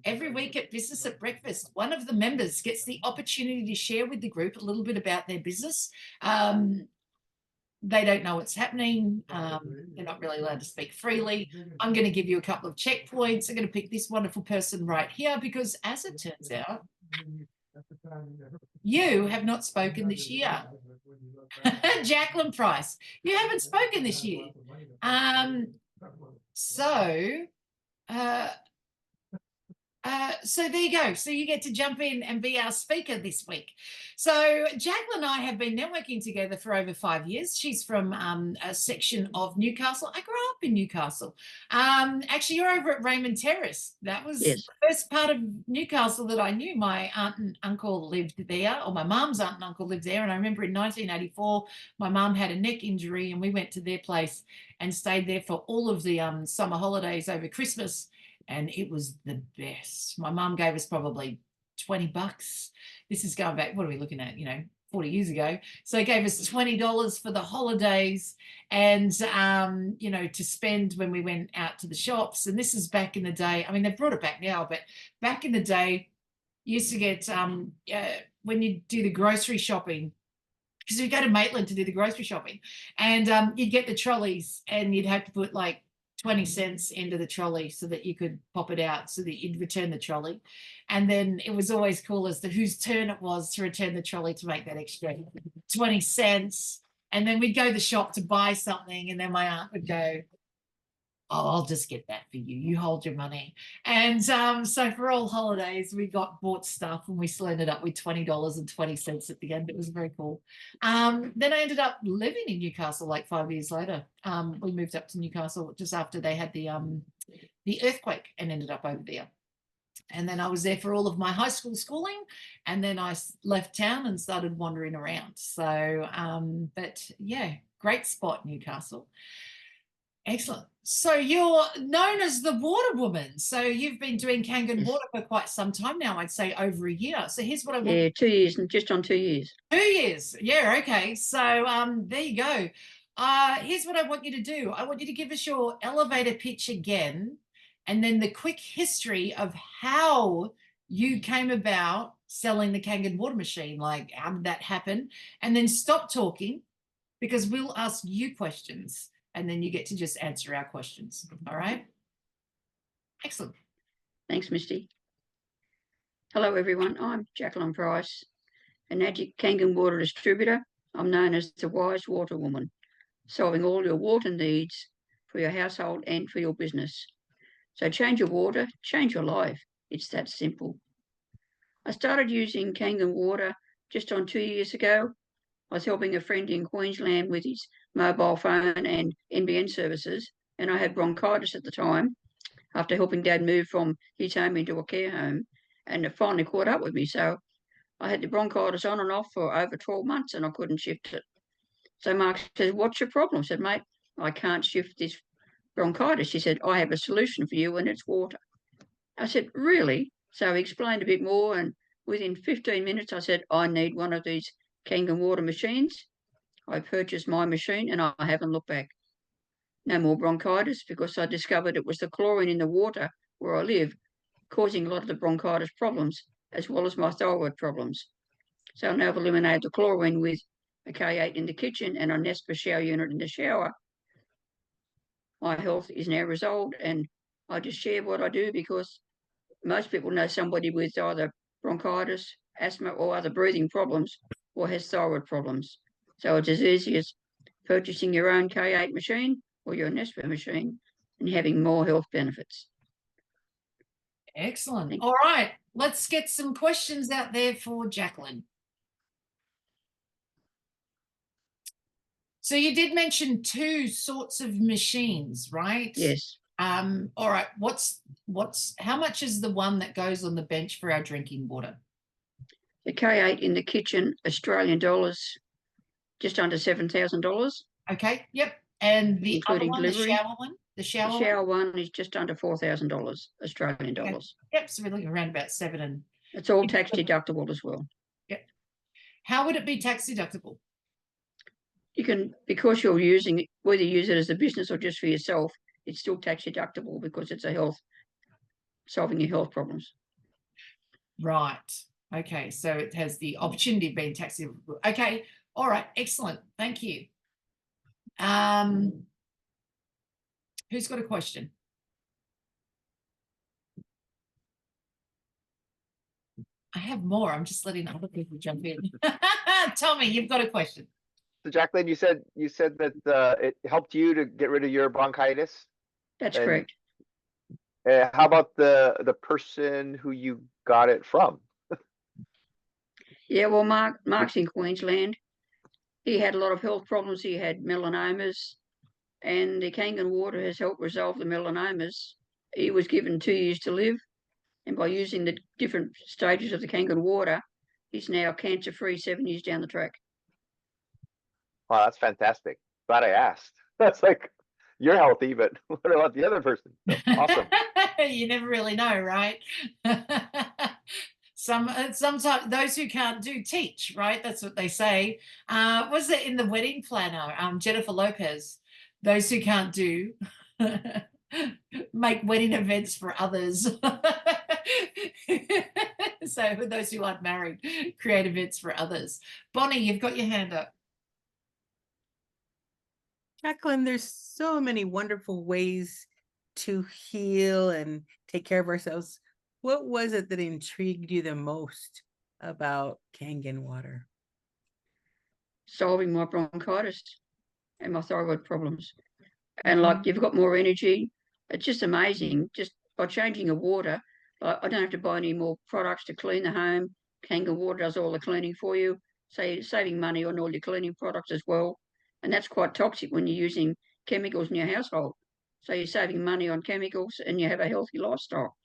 every week at Business at Breakfast, one of the members gets the opportunity to share with the group a little bit about their business. They don't know what's happening. They're not really allowed to speak freely. I'm going to give you a couple of checkpoints. I'm going to pick this wonderful person right here because, as it turns out, you have not spoken this year. Jacalyn Price, you haven't spoken this year. So there you go. So you get to jump in and be our speaker this week. So Jacalyn and I have been networking together for over 5 years. She's from a section of Newcastle. I grew up in Newcastle. Actually, you're over at Raymond Terrace. That was the first part of Newcastle that I knew. My aunt and uncle lived there, or my mum's aunt and uncle lived there. And I remember in 1984, my mum had a neck injury and we went to their place and stayed there for all of the summer holidays over Christmas. And it was the best. My mum gave us probably $20. This is going back, what are we looking at, 40 years ago. So they gave us $20 for the holidays and, to spend when we went out to the shops. And this is back in the day. I mean, they've brought it back now, but back in the day, you used to get, when you do the grocery shopping, because you go to Maitland to do the grocery shopping, and you'd get the trolleys and you'd have to put like 20 cents into the trolley so that you could pop it out so that you'd return the trolley. And then it was always cool as to whose turn it was to return the trolley to make that extra 20 cents. And then we'd go to the shop to buy something. And then my aunt would go, oh, I'll just get that for you. You hold your money. And so for all holidays, we bought stuff and we still ended up with $20.20 at the end. It was very cool. Then I ended up living in Newcastle like 5 years later. We moved up to Newcastle just after they had the earthquake and ended up over there. And then I was there for all of my high school schooling. And then I left town and started wandering around. So, but yeah, great spot, Newcastle. Excellent. So you're known as the water woman. So you've been doing Kangen water for quite some time now, I'd say over a year. So here's what I want. Yeah, 2 years, and just on 2 years. 2 years. Yeah, okay. So there you go. Here's what I want you to do. I want you to give us your elevator pitch again, and then the quick history of how you came about selling the Kangen water machine. Like, how did that happen? And then stop talking, because we'll ask you questions. And then you get to just answer our questions. All right? Excellent. Thanks, Misty. Hello, everyone. I'm Jacalyn Price, Enagic Kangen water distributor. I'm known as the Wise Water Woman, solving all your water needs for your household and for your business. So change your water, change your life. It's that simple. I started using Kangen water just on 2 years ago. I was helping a friend in Queensland with his mobile phone and NBN services, and I had bronchitis at the time after helping Dad move from his home into a care home, and it finally caught up with me. So I had the bronchitis on and off for over 12 months and I couldn't shift it. So Mark said, what's your problem? I said, mate, I can't shift this bronchitis. She said, I have a solution for you and it's water. I said, really? So he explained a bit more, and within 15 minutes I said, I need one of these Kangen water machines. I purchased my machine and I haven't looked back. No more bronchitis, because I discovered it was the chlorine in the water where I live causing a lot of the bronchitis problems, as well as my thyroid problems. So now I've eliminated the chlorine with a K8 in the kitchen and a Nespa shower unit in the shower. My health is now resolved, and I just share what I do because most people know somebody with either bronchitis, asthma, or other breathing problems, or has thyroid problems. So it's as easy as purchasing your own K8 machine or your Nespa machine and having more health benefits. Excellent. All right, let's get some questions out there for Jacalyn. So you did mention 2 sorts of machines, right? Yes. All right, how much is the one that goes on the bench for our drinking water? The K8 in the kitchen, Australian dollars, just under $7,000. Okay, yep. And the including other one, delivery. the shower one? The shower one is just under $4,000 Australian dollars. Yep, so we're looking around about 7. And it's all tax deductible as well. Yep. How would it be tax deductible? You can, because you're using it, whether you use it as a business or just for yourself, it's still tax deductible because it's a health solving your health problems. Right. Okay. So it has the opportunity of being tax deductible. Okay. All right. Excellent. Thank you. Who's got a question? I have more. I'm just letting other people jump in. Tommy, you've got a question. So Jacalyn, you said that it helped you to get rid of your bronchitis. That's And, correct. How about the person who you got it from? Yeah, well, Mark's in Queensland. He had a lot of health problems. He had melanomas, and the Kangen water has helped resolve the melanomas. He was given 2 years to live, and by using the different stages of the Kangen water, he's now cancer-free 7 years down the track. Wow, that's fantastic. Glad I asked. That's like, you're healthy, but what about the other person? So, awesome. You never really know, right? Sometimes those who can't do teach, right? That's what they say. Was it in the wedding planner, Jennifer Lopez? Those who can't do make wedding events for others. So for those who aren't married, create events for others. Bonnie, you've got your hand up. Jacalyn, there's so many wonderful ways to heal and take care of ourselves. What was it that intrigued you the most about Kangen water? Solving my bronchitis and my thyroid problems. And like, you've got more energy. It's just amazing. Just by changing the water, I don't have to buy any more products to clean the home. Kangen water does all the cleaning for you. So you're saving money on all your cleaning products as well. And that's quite toxic when you're using chemicals in your household. So you're saving money on chemicals and you have a healthy lifestyle.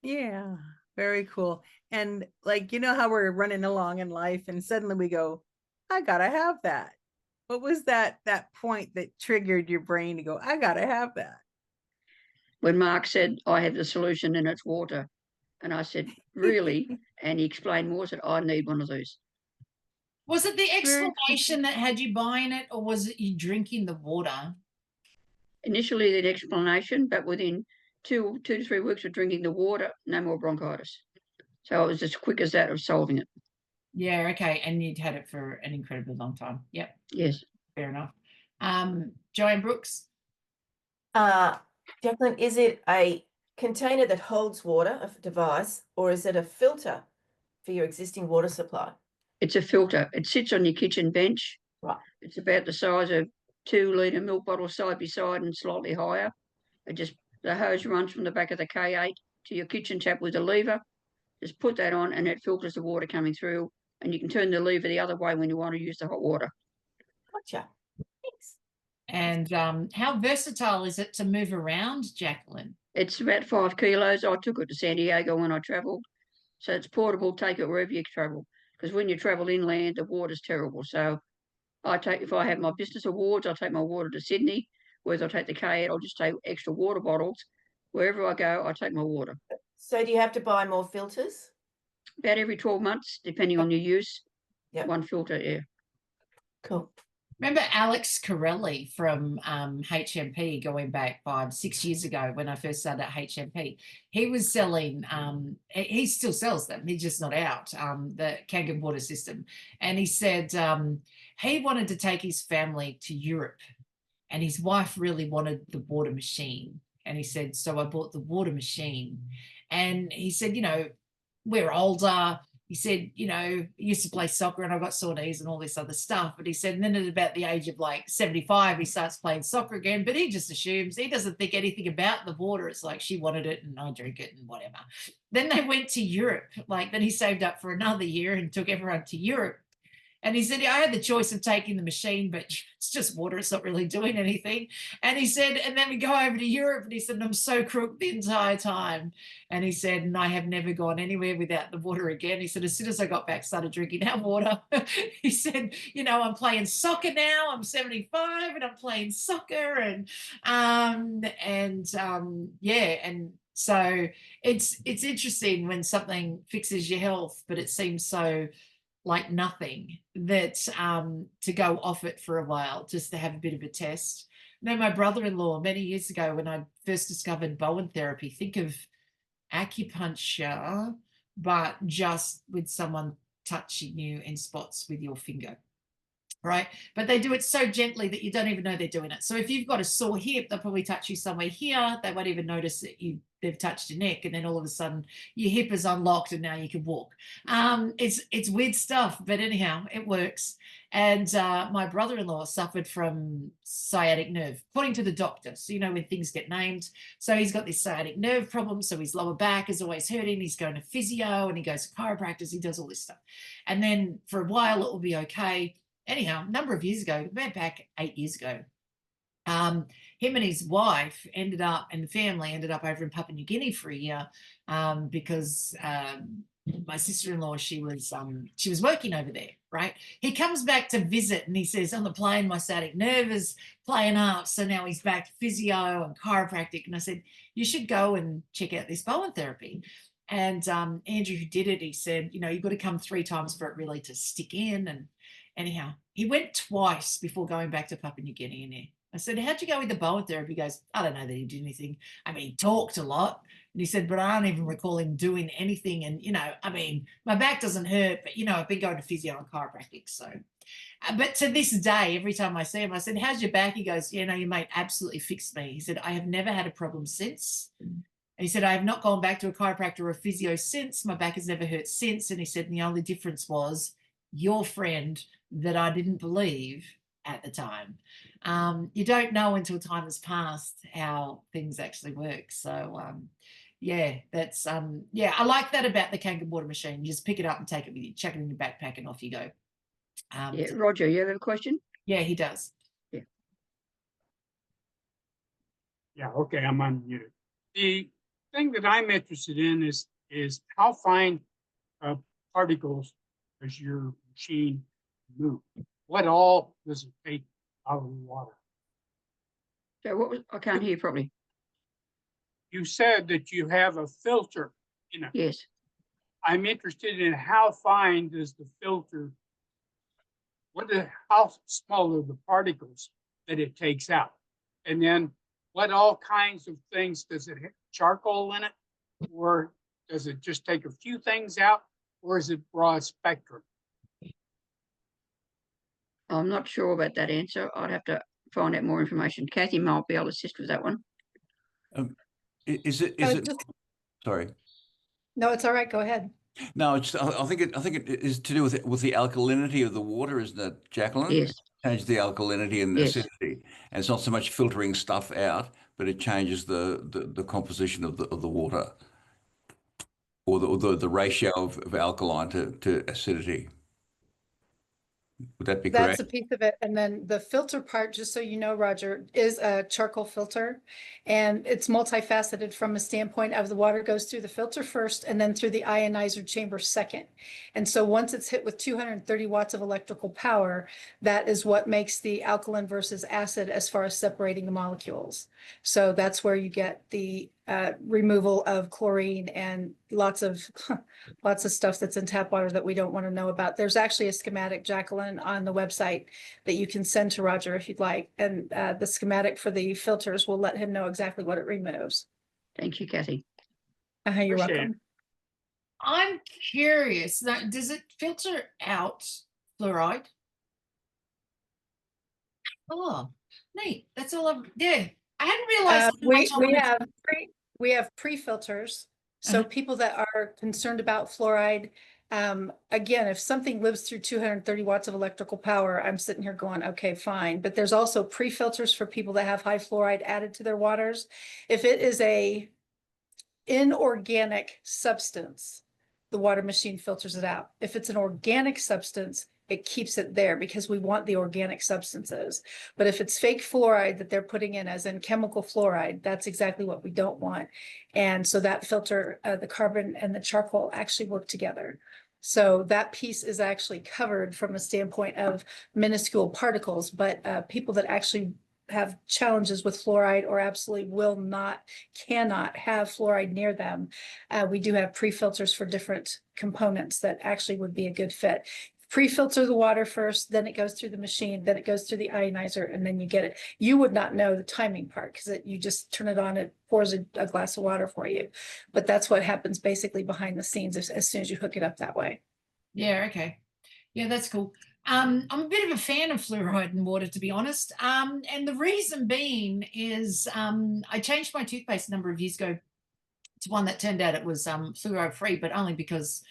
Yeah, very cool. And like, you know how we're running along in life and suddenly we go, I gotta have that. What was that point that triggered your brain to go, I gotta have that? When Mark said, I have the solution and it's water. And I said, really? And he explained more, said, I need one of those. Was it the explanation that had you buying it, or was it you drinking the water? Initially, the explanation, but within two to 3 weeks of drinking the water, no more bronchitis. So it was as quick as that of solving it. Yeah, okay. And you'd had it for an incredibly long time. Yep. Yes. Fair enough. Joanne Brooks. Jacalyn, is it a container that holds water, a device, or is it a filter for your existing water supply? It's a filter. It sits on your kitchen bench. Right. It's about the size of 2-litre milk bottle side by side and slightly higher. The hose runs from the back of the K8 to your kitchen tap with a lever. Just put that on and it filters the water coming through, and you can turn the lever the other way when you want to use the hot water. Gotcha. Thanks. And how versatile is it to move around, Jacalyn? It's about 5 kilos. I took it to San Diego when I travelled. So it's portable, take it wherever you travel. Because when you travel inland, the water's terrible. So if I have my business awards, I'll take my water to Sydney. Whereas I'll take the K8, I'll just take extra water bottles. Wherever I go, I take my water. So do you have to buy more filters? About every 12 months, depending on your use. Yep. One filter, yeah. Cool. Remember Alex Corelli from HMP going back 5-6 years ago when I first started at HMP? He was selling, he still sells them, he's just not out, the Kangen water system. And he said he wanted to take his family to Europe and his wife really wanted the water machine. And he said, so I bought the water machine. And he said, you know, we're older. He said, you know, he used to play soccer and I got sore knees and all this other stuff. But he said, and then at about the age of like 75, he starts playing soccer again. But he just assumes, he doesn't think anything about the water. It's like she wanted it and I drink it and whatever. Then they went to Europe. Then he saved up for another year and took everyone to Europe. And he said, I had the choice of taking the machine, but it's just water. It's not really doing anything. And he said, and then we go over to Europe. And he said, I'm so crooked the entire time. And he said, and I have never gone anywhere without the water again. He said, as soon as I got back, started drinking our water. He said, you know, I'm playing soccer now. I'm 75 and I'm playing soccer. And so it's interesting when something fixes your health, but it seems so like nothing, that to go off it for a while just to have a bit of a test. No, my brother-in-law many years ago when I first discovered Bowen therapy, think of acupuncture, but just with someone touching you in spots with your finger. Right. But they do it so gently that you don't even know they're doing it. So if you've got a sore hip, they'll probably touch you somewhere here. They won't even notice that they've touched your neck. And then all of a sudden your hip is unlocked and now you can walk. It's weird stuff, but anyhow, it works. And my brother-in-law suffered from sciatic nerve, according to the doctor. So, you know, when things get named. So he's got this sciatic nerve problem. So his lower back is always hurting. He's going to physio and he goes to chiropractors. He does all this stuff. And then for a while, it will be okay. Anyhow, a number of years ago, about back 8 years ago, him and his wife ended up, and the family ended up over in Papua New Guinea for a year because my sister-in-law, she was working over there, right? He comes back to visit and he says, on the plane, my sciatic nerve is playing up. So now he's back to physio and chiropractic. And I said, you should go and check out this Bowen therapy. And Andrew, who did it, he said, you know, you've got to come 3 times for it really to stick in. And anyhow, he went twice before going back to Papua New Guinea. And I said, how'd you go with the Bowen therapy? He goes, I don't know that he did anything. I mean, he talked a lot. And he said, but I don't even recall him doing anything. And, you know, I mean, my back doesn't hurt, but, you know, I've been going to physio and chiropractic. So, but to this day, every time I see him, I said, how's your back? He goes, yeah, no, your mate absolutely fixed me. He said, I have never had a problem since. And he said, I have not gone back to a chiropractor or a physio since. My back has never hurt since. And he said, and the only difference was your friend that I didn't believe at the time. You don't know until time has passed how things actually work. So yeah, that's yeah, I like that about the Kangen water machine. You just pick it up and take it with you, chuck it in your backpack and off you go. Yeah, Roger, you have a question? Yeah, he does. Yeah, okay, I'm unmuted. The thing that I'm interested in is how fine particles does your machine move? What all does it take out of the water? So what was, I can't hear properly. You said that you have a filter in it. Yes. I'm interested in how fine does the filter, how small are the particles that it takes out? And then what all kinds of things does it have? Charcoal in it? Or does it just take a few things out? Or is it broad spectrum? I'm not sure about that answer. I'd have to find out more information. Kathy might be able to assist with that one. Is it? Sorry. No, it's all right. Go ahead. No, it's. I think it is to do with the alkalinity of the water, isn't it, Jacalyn? Yes. Change the alkalinity and the Yes. acidity, and it's not so much filtering stuff out, but it changes the composition of the water, or the ratio of alkaline to acidity. Would that be correct? That's a piece of it. And then the filter part, just so you know, Roger, is a charcoal filter. And it's multifaceted from a standpoint of the water goes through the filter first and then through the ionizer chamber second. And so once it's hit with 230 watts of electrical power, that is what makes the alkaline versus acid as far as separating the molecules. So that's where you get the removal of chlorine and lots of stuff that's in tap water that we don't want to know about. There's actually a schematic, Jacalyn, on the website that you can send to Roger if you'd like. And the schematic for the filters will let him know exactly what it removes. Thank you, Kathy. You're Appreciate welcome. I'm curious, does it filter out fluoride? Oh, neat. That's all yeah. I hadn't realized We have pre-filters. So people that are concerned about fluoride, again, if something lives through 230 watts of electrical power, I'm sitting here going, okay, fine. But there's also pre-filters for people that have high fluoride added to their waters. If it is a inorganic substance, the water machine filters it out. If it's an organic substance, it keeps it there because we want the organic substances. But if it's fake fluoride that they're putting in, as in chemical fluoride, that's exactly what we don't want. And so that filter, the carbon and the charcoal actually work together. So that piece is actually covered from a standpoint of minuscule particles, but people that actually have challenges with fluoride or absolutely cannot have fluoride near them, we do have pre-filters for different components that actually would be a good fit. pre-filter the water first, then it goes through the machine, then it goes through the ionizer, and then you get it. You would not know the timing part because you just turn it on, it pours a glass of water for you. But that's what happens basically behind the scenes as soon as you hook it up that way. Yeah, okay. Yeah, that's cool. I'm a bit of a fan of fluoride in water, to be honest. And the reason being is I changed my toothpaste a number of years ago to one that turned out it was fluoride free, but only because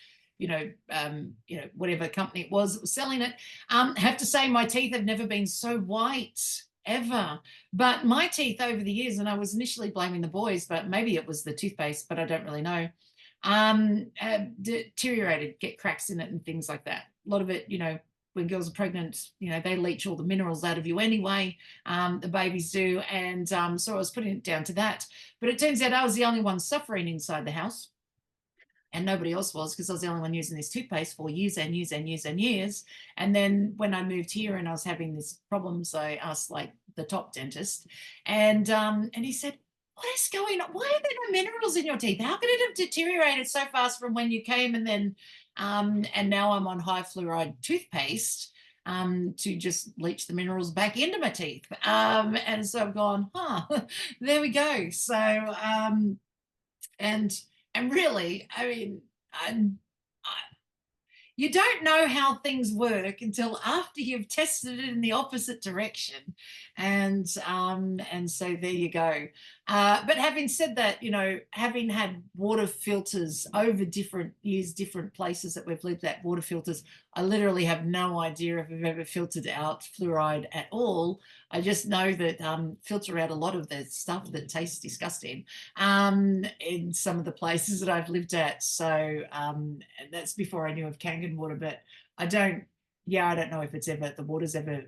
whatever company it was that was selling it. I have to say my teeth have never been so white ever. But my teeth over the years, and I was initially blaming the boys, but maybe it was the toothpaste, but I don't really know, deteriorated, get cracks in it and things like that. A lot of it, when girls are pregnant, they leach all the minerals out of you anyway. The babies do. And so I was putting it down to that. But it turns out I was the only one suffering inside the house. And nobody else was, because I was the only one using this toothpaste for years and years and years and years. And then when I moved here and I was having these problems, I asked like the top dentist, and he said, "What is going on? Why are there no minerals in your teeth? How could it have deteriorated so fast from when you came?" And then and now I'm on high fluoride toothpaste to just leach the minerals back into my teeth. And so I've gone, there we go. So and really, I mean, you don't know how things work until after you've tested it in the opposite direction. And so there you go. But having said that, having had water filters over different years, different places that we've lived at, water filters, I literally have no idea if I've ever filtered out fluoride at all. I just know that filter out a lot of the stuff that tastes disgusting in some of the places that I've lived at. So that's before I knew of Kangen water, but I don't know if the water's ever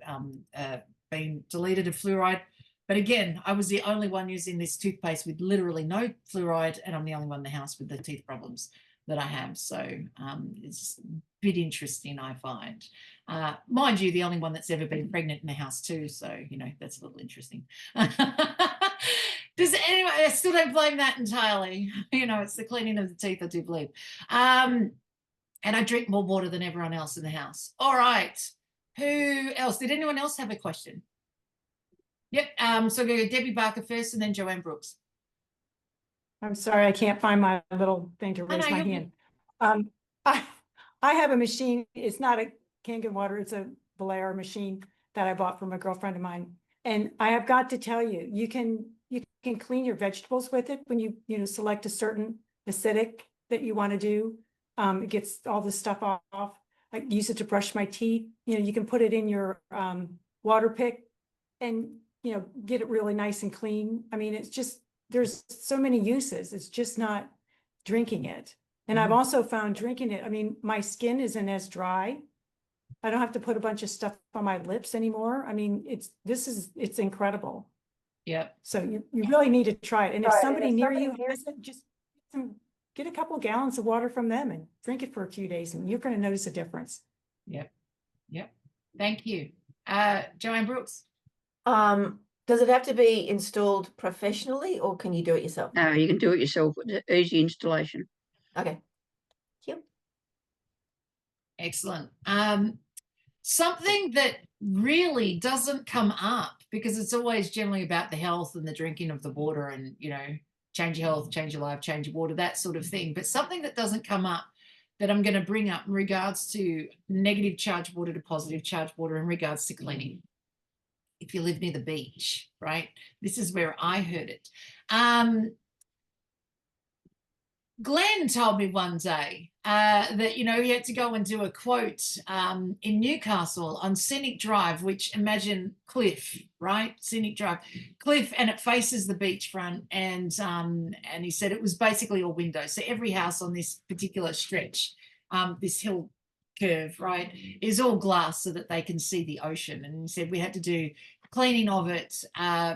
been deleted of fluoride. But again, I was the only one using this toothpaste with literally no fluoride, and I'm the only one in the house with the teeth problems that I have. So it's a bit interesting, I find. Mind you, the only one that's ever been pregnant in the house too. So, that's a little interesting. Anyway, I still don't blame that entirely. It's the cleaning of the teeth, I do believe. And I drink more water than everyone else in the house. All right. Who else? Did anyone else have a question? Yep. So we'll go Debbie Barker first and then Joanne Brooks. I'm sorry, I can't find my little thing to raise my hand. I have a machine. It's not a Kangen water. It's a Belair machine that I bought from a girlfriend of mine. And I have got to tell you, you can clean your vegetables with it when you select a certain acidic that you want to do. It gets all the stuff off. I use it to brush my teeth. You can put it in your water pick and get it really nice and clean. I mean, it's just, there's so many uses. It's just not drinking it. And I've also found drinking it, I mean, my skin isn't as dry. I don't have to put a bunch of stuff on my lips anymore. I mean, it's incredible. Yep. So you really need to try it. And if somebody near you has it, just get a couple of gallons of water from them and drink it for a few days, and you're going to notice a difference. Yep. Thank you. Joanne Brooks. Does it have to be installed professionally, or can you do it yourself? No, you can do it yourself. It's an easy installation. Okay. Thank you. Excellent. Something that really doesn't come up, because it's always generally about the health and the drinking of the water and, change your health, change your life, change your water, that sort of thing. But something that doesn't come up that I'm going to bring up in regards to negative charged water to positive charged water in regards to cleaning. If you live near the beach, right? This is where I heard it. Glenn told me one day that, he had to go and do a quote in Newcastle on Scenic Drive, which imagine cliff, right? Scenic Drive, cliff, and it faces the beachfront. And he said it was basically all windows. So every house on this particular stretch, this hill curve, right, is all glass so that they can see the ocean. And he said we had to do cleaning of it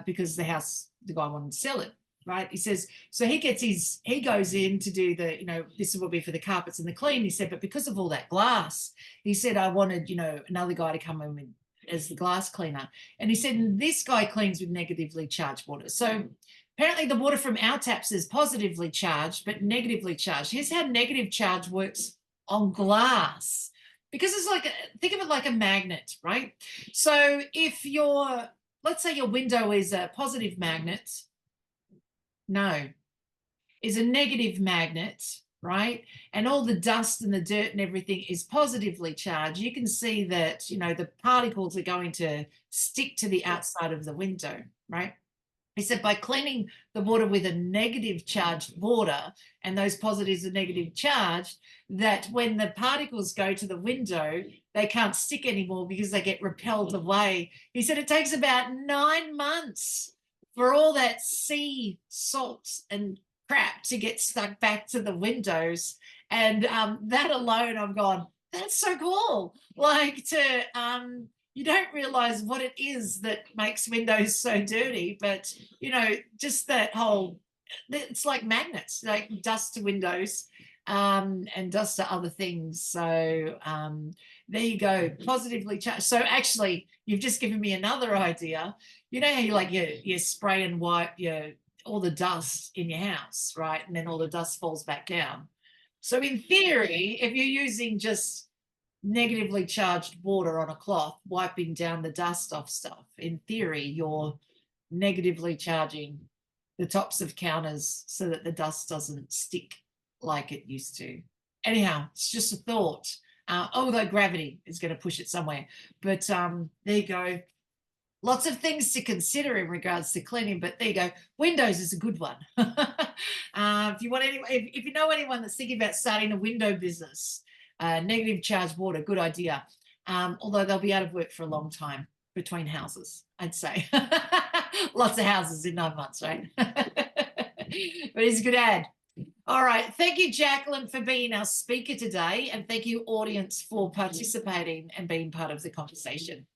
because the guy wanted to sell it. Right. He says, so he goes in to do this will be for the carpets and the clean. He said, but because of all that glass, he said, I wanted, another guy to come in as the glass cleaner. And he said, this guy cleans with negatively charged water. So apparently the water from our taps is positively charged, but negatively charged. Here's how negative charge works on glass. because it's like, think of it like a magnet, right? So if let's say your window is a positive magnet, no, is a negative magnet, right? And all the dust and the dirt and everything is positively charged, you can see that, you know, the particles are going to stick to the outside of the window, right? He said by cleaning the water with a negative charged water, and those positives are negative charged, that when the particles go to the window, they can't stick anymore because they get repelled away. He said it takes about 9 months for all that sea salt and crap to get stuck back to the windows. And that alone, I'm gone, that's so cool. Like you don't realize what it is that makes windows so dirty, but you know, just that whole, it's like magnets, like dust to windows and dust to other things. So there you go, positively charged. So actually, you've just given me another idea. You know how you spray and wipe all the dust in your house, right? And then all the dust falls back down. So in theory, if you're using just negatively charged water on a cloth, wiping down the dust off stuff, in theory, you're negatively charging the tops of counters so that the dust doesn't stick like it used to. Anyhow, it's just a thought. Although gravity is going to push it somewhere. But there you go. Lots of things to consider in regards to cleaning, but there you go. Windows is a good one. If you know anyone that's thinking about starting a window business, negative charged water, good idea. Although they'll be out of work for a long time between houses, I'd say. Lots of houses in 9 months, right? But it's a good ad. All right. Thank you, Jacalyn, for being our speaker today. And thank you, audience, for participating and being part of the conversation.